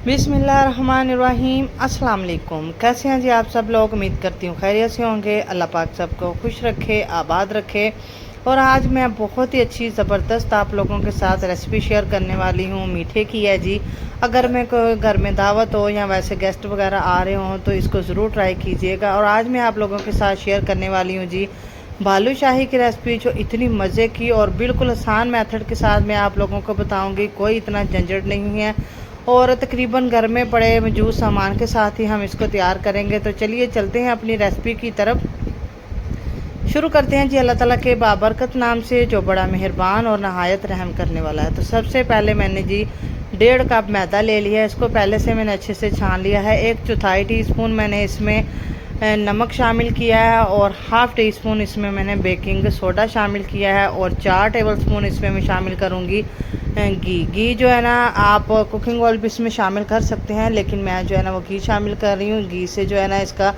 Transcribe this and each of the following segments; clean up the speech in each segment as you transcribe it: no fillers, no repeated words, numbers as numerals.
बिस्मिल्लाहिर्रहमानिर्रहीम। अस्सलाम वालेकुम। कैसे हैं जी आप सब लोग? उम्मीद करती हूँ खैरियत से होंगे। अल्लाह पाक सबको खुश रखे, आबाद रखे। और आज मैं बहुत ही अच्छी ज़बरदस्त आप लोगों के साथ रेसिपी शेयर करने वाली हूँ। मीठे की है जी। अगर मैं कोई घर में दावत हो या वैसे गेस्ट वगैरह आ रहे हों तो इसको ज़रूर ट्राई कीजिएगा। और आज मैं आप लोगों के साथ शेयर करने वाली हूँ जी बालूशाही की रेसिपी, जो इतनी मज़े की और बिल्कुल आसान मेथड के साथ मैं आप लोगों को बताऊँगी। कोई इतना झंझट नहीं है और तकरीबन घर में पड़े मौजूद सामान के साथ ही हम इसको तैयार करेंगे। तो चलिए चलते हैं अपनी रेसिपी की तरफ। शुरू करते हैं जी अल्लाह ताला के बाबरकत नाम से, जो बड़ा मेहरबान और नहायत रहम करने वाला है। तो सबसे पहले मैंने जी 1.5 कप मैदा ले लिया है। इसको पहले से मैंने अच्छे से छान लिया है। 1/4 टीस्पून मैंने इसमें नमक शामिल किया है और हाफ़ टी स्पून इसमें मैंने बेकिंग सोडा शामिल किया है और 4 टेबलस्पून इसमें मैं शामिल करूँगी घी जो है ना, आप कुकिंग ऑयल भी इसमें शामिल कर सकते हैं, लेकिन मैं जो है ना वो घी शामिल कर रही हूँ। घी से जो है ना इसका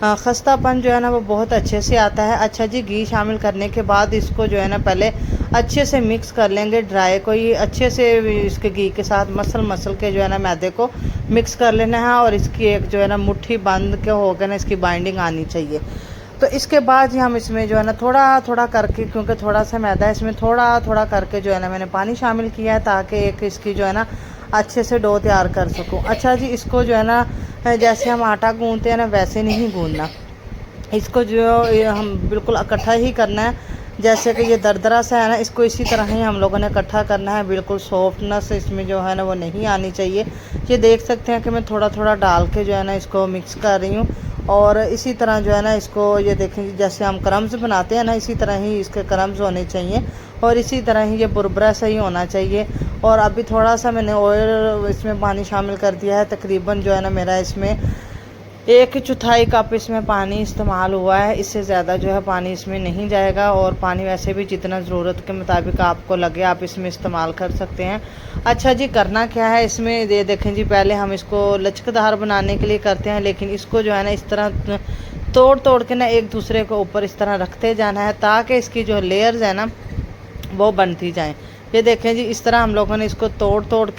खस्तापन जो है ना वो बहुत अच्छे से आता है। अच्छा जी, घी शामिल करने के बाद इसको जो है ना पहले अच्छे से मिक्स कर लेंगे। ड्राई को ये अच्छे से इसके घी के साथ मसल के जो है ना मैदे को मिक्स कर लेना है और इसकी एक जो है ना मुट्ठी बंद के हो गया ना, इसकी बाइंडिंग आनी चाहिए। तो इसके बाद ही हम इसमें जो है ना थोड़ा थोड़ा करके, क्योंकि थोड़ा सा मैदा है, इसमें थोड़ा थोड़ा करके जो है ना मैंने पानी शामिल किया है, ताकि एक इसकी जो है ना अच्छे से डो तैयार कर सकूं। अच्छा जी, इसको जो है ना जैसे हम आटा गूंथते हैं ना वैसे नहीं गूंथना। इसको जो हम बिल्कुल इकट्ठा ही करना है। जैसे कि ये दरदरा सा है ना, इसको इसी तरह ही हम लोगों ने इकट्ठा करना है। बिल्कुल सॉफ्टनेस इसमें जो है ना वो नहीं आनी चाहिए। ये देख सकते हैं कि मैं थोड़ा थोड़ा डाल के जो है ना इसको मिक्स कर रही हूँ। और इसी तरह जो है ना इसको, ये देखें जैसे हम क्रम्स बनाते हैं ना, इसी तरह ही इसके क्रम्स होने चाहिए और इसी तरह ही ये बुरबरा सही होना चाहिए। और अभी थोड़ा सा मैंने ऑयल इसमें पानी शामिल कर दिया है। तकरीबन जो है ना मेरा इसमें 1/4 कप इसमें पानी इस्तेमाल हुआ है। इससे ज़्यादा जो है पानी इसमें नहीं जाएगा। और पानी वैसे भी जितना ज़रूरत के मुताबिक आपको लगे आप इसमें इस्तेमाल कर सकते हैं। अच्छा जी, करना क्या है इसमें, ये देखें जी, पहले हम इसको लचकदार बनाने के लिए करते हैं, लेकिन इसको जो है ना इस तरह तोड़ तोड़ के ना एक दूसरे के ऊपर इस तरह रखते जाना है, ताकि इसकी जो लेयर्स है ना वो बनती जाएँ। ये देखें जी, इस तरह हम लोगों ने इसको तोड़ तोड़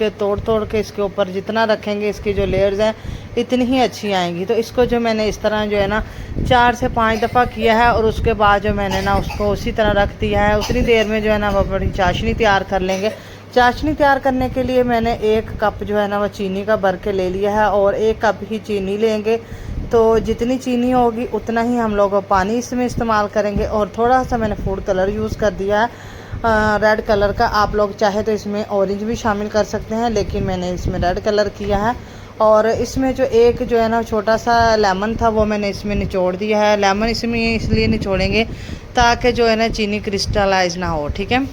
के इसके ऊपर जितना रखेंगे इसकी जो लेयर्स हैं इतनी ही अच्छी आएंगी। तो इसको जो मैंने इस तरह जो है ना 4 से 5 दफ़ा किया है और उसके बाद जो मैंने ना उसको उसी तरह रख दिया है। उतनी देर में जो है ना वो बड़ी चाशनी तैयार कर लेंगे। चाशनी तैयार करने के लिए मैंने 1 कप जो है ना वो चीनी का भर के ले लिया है और 1 कप ही चीनी लेंगे। तो जितनी चीनी होगी उतना ही हम लोग पानी इसमें इस्तेमाल करेंगे। और थोड़ा सा मैंने फूड कलर यूज़ कर दिया है रेड कलर का। आप लोग चाहे तो इसमें ऑरेंज भी शामिल कर सकते हैं, लेकिन मैंने इसमें रेड कलर किया है। और इसमें जो एक जो है ना छोटा सा लेमन था वो मैंने इसमें निचोड़ दिया है। लेमन इसमें इसलिए निचोड़ेंगे ताकि जो है ना चीनी क्रिस्टलाइज ना हो, ठीक है।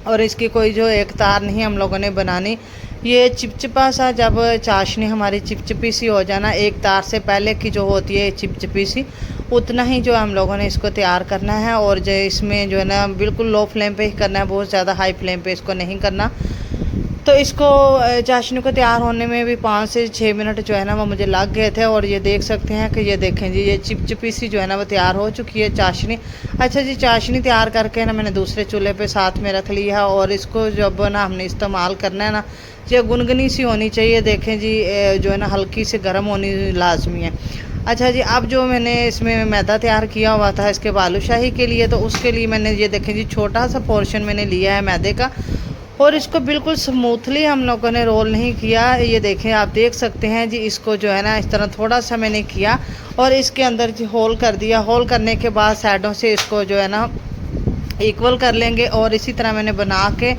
और इसकी कोई जो एक तार नहीं हम लोगों ने बनानी। ये चिपचिपा सा, जब चाशनी हमारी चिपचिपी सी हो जाना, एक तार से पहले की जो होती है चिपचिपी सी, उतना ही जो हम लोगों ने इसको तैयार करना है। और जो इसमें जो है ना बिल्कुल लो फ्लेम पे ही करना है, बहुत ज़्यादा हाई फ्लेम पे इसको नहीं करना। तो इसको चाशनी को तैयार होने में भी 5 से 6 मिनट जो है ना वो मुझे लग गए थे। और ये देख सकते हैं कि ये देखें जी, ये चिपचिपी सी जो है ना वो तैयार हो चुकी है चाशनी। अच्छा जी, चाशनी तैयार करके ना मैंने दूसरे चूल्हे पे साथ में रख लिया है। और इसको जब ना हमने इस्तेमाल करना है ना, ये गुनगुनी सी होनी चाहिए। देखें जी, जो है ना हल्की से गर्म होनी लाजमी है। अच्छा जी, अब जो मैंने इसमें मैदा तैयार किया हुआ था इसके बालूशाही के लिए, तो उसके लिए मैंने ये देखें जी छोटा सा पोर्शन मैंने लिया है मैदे का। और इसको बिल्कुल स्मूथली हम लोगों ने रोल नहीं किया। ये देखें, आप देख सकते हैं जी, इसको जो है ना इस तरह थोड़ा सा मैंने किया और इसके अंदर जी होल कर दिया। होल करने के बाद साइडों से इसको जो है ना इक्वल कर लेंगे। और इसी तरह मैंने बना के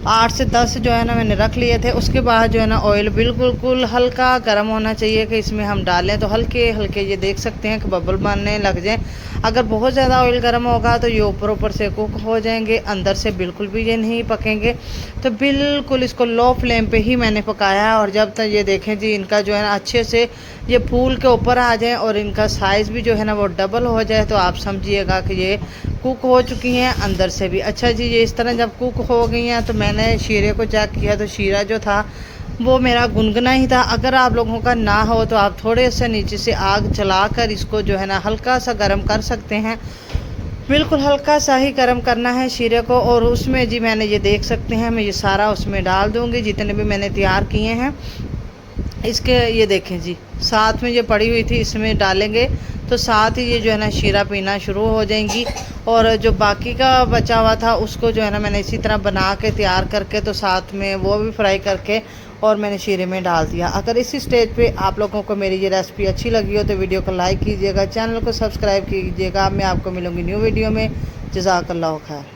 8 से 10 जो है ना मैंने रख लिए थे। उसके बाद जो है ना ऑयल बिल्कुल हल्का गर्म होना चाहिए कि इसमें हम डालें तो हल्के हल्के, ये देख सकते हैं कि बबल बनने लग जाएं। अगर बहुत ज़्यादा ऑयल गर्म होगा तो ये ऊपर से कुक हो जाएंगे, अंदर से बिल्कुल भी ये नहीं पकेंगे। तो बिल्कुल इसको लो फ्लेम पे ही मैंने पकाया है। और जब तक ये देखें जी इनका जो है ना अच्छे से ये फूल के ऊपर आ जाए और इनका साइज़ भी जो है ना वो डबल हो जाए, तो आप समझिएगा कि ये कुक हो चुकी हैं अंदर से भी। अच्छा जी, ये इस तरह जब कुक हो गई हैं तो मैंने शीरे को चेक किया, तो शीरा जो था वो मेरा गुनगुना ही था। अगर आप लोगों का ना हो तो आप थोड़े से नीचे से आग चलाकर इसको जो है ना हल्का सा गर्म कर सकते हैं। बिल्कुल हल्का सा ही गर्म करना है शीरे को। और उसमें जी मैंने ये देख सकते हैं, मैं ये सारा उसमें डाल दूँगी जितने भी मैंने तैयार किए हैं। इसके ये देखें जी, साथ में ये पड़ी हुई थी इसमें डालेंगे तो साथ ही ये जो है ना शीरा पीना शुरू हो जाएंगी। और जो बाकी का बचा हुआ था उसको जो है ना मैंने इसी तरह बना के तैयार करके तो साथ में वो भी फ्राई करके और मैंने शीरे में डाल दिया। अगर इसी स्टेज पे आप लोगों को मेरी ये रेसिपी अच्छी लगी हो तो वीडियो को लाइक कीजिएगा, चैनल को सब्सक्राइब कीजिएगा। मैं आपको मिलूँगी न्यू वीडियो में। जज़ाकल्लाह खैर।